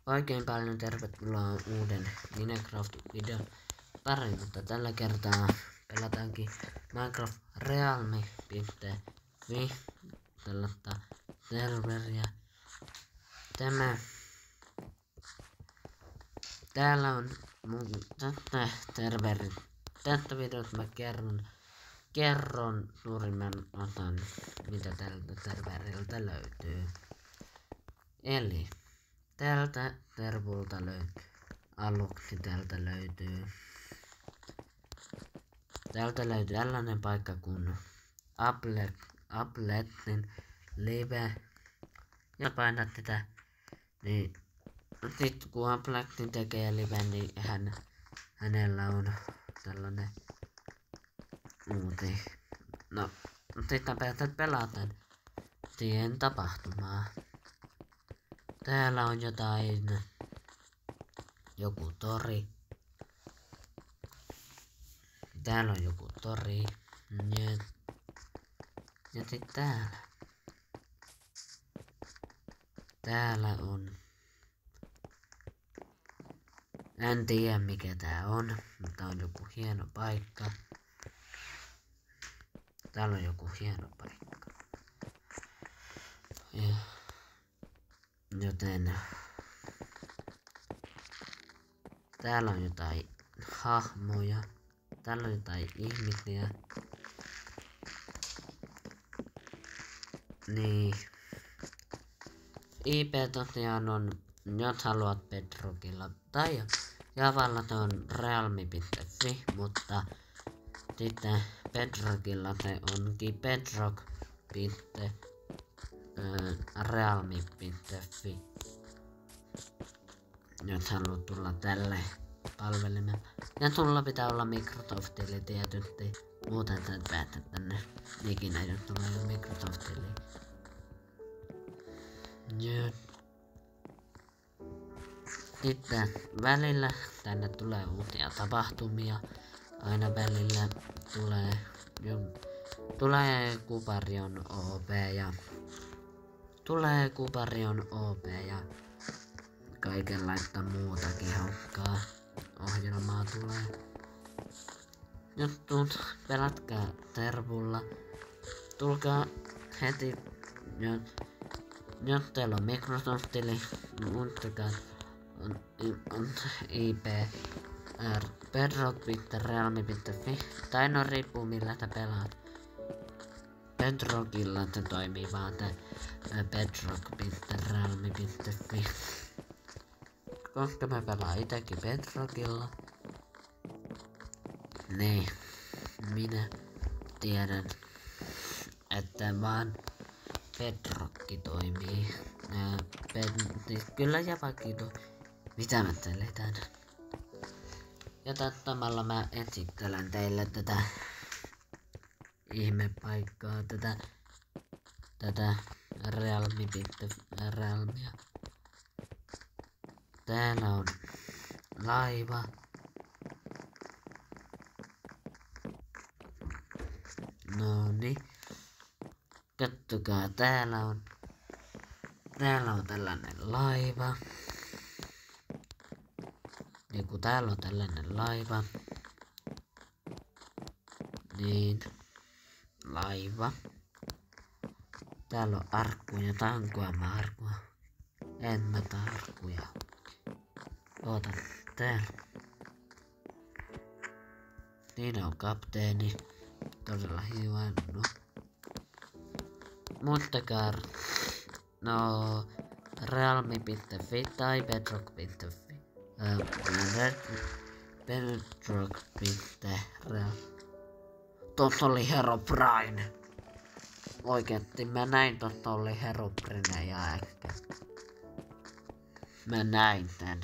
Oikein paljon tervetuloa uuden Minecraft-videon pariin, mutta tällä kertaa pelataankin Minecraft Realme.fi tällaista serveriä. Täällä on mun serveri. Tästä videosta mä kerron suurimman osan, mitä tältä serveriltä löytyy. Eli tältä servulta aluksi täältä löytyy tällainen paikka kuin Appletin live. Ja painat tätä, niin sit kun Appletin tekee live, niin hänellä on tällainen uusi. No, sitten pääset pelaamaan siihen tapahtumaan. Täällä on joku tori. Täällä on joku tori. Ja sitten täällä on. En tiedä mikä tää on, mutta on joku hieno paikka. Täällä on joku hieno paikka. Joten täällä on jotain hahmoja. Täällä on jotain ihmisiä. Niin. IP tosiaan on, jos haluat Bedrockilla tai Javalla se on realme.fi, mutta sitten Bedrockilla se onkin bedrock.realme.fi. Jos haluat tulla tälle palvelimelle. Ja sulla pitää olla Microsoft-tili tietysti. Muuten sä et pääse tänne ikinä, jos sulla ei ole Microsoft-tili. Sitten välillä tänne tulee uusia tapahtumia. Aina välillä tulee Kuparion OP ja kaikenlaista muutakin hauskaa ohjelmaa tulee. Jos pelatkaa servulla, tulkaa heti, jos teillä on Microsoft-tili, muistakaa on IP bedrock.realme.fi, tai no riippuu millä sä pelaat. Bedrockilla se toimii vaan bedrock.realme.fi. Koska mä pelaan itekin Bedrockilla, niin minä tiedän, että vaan Bedrock toimii. Kyllä Javakin mitä mä teletän. Ja tällä mä esittelen teille tätä ihmepaikkaa, tätä realmea. Täällä on laiva. No niin. Kattokaa, täällä on tällainen laiva. Niin kun täällä on tällainen laiva. Niin. Laiva. Täällä on arkkuja, tankoama-arkkuja. En mä tarkkuja. Oota, täällä. Siinä on kapteeni. Todella hyvä. No. Muistakaa. No. Realme.fi tai bedrock.fi. Bedrock.real. Tossa oli Herobrine. Oikeesti mä näin, tossa oli Herobrine ja äkkä. Mä näin tän.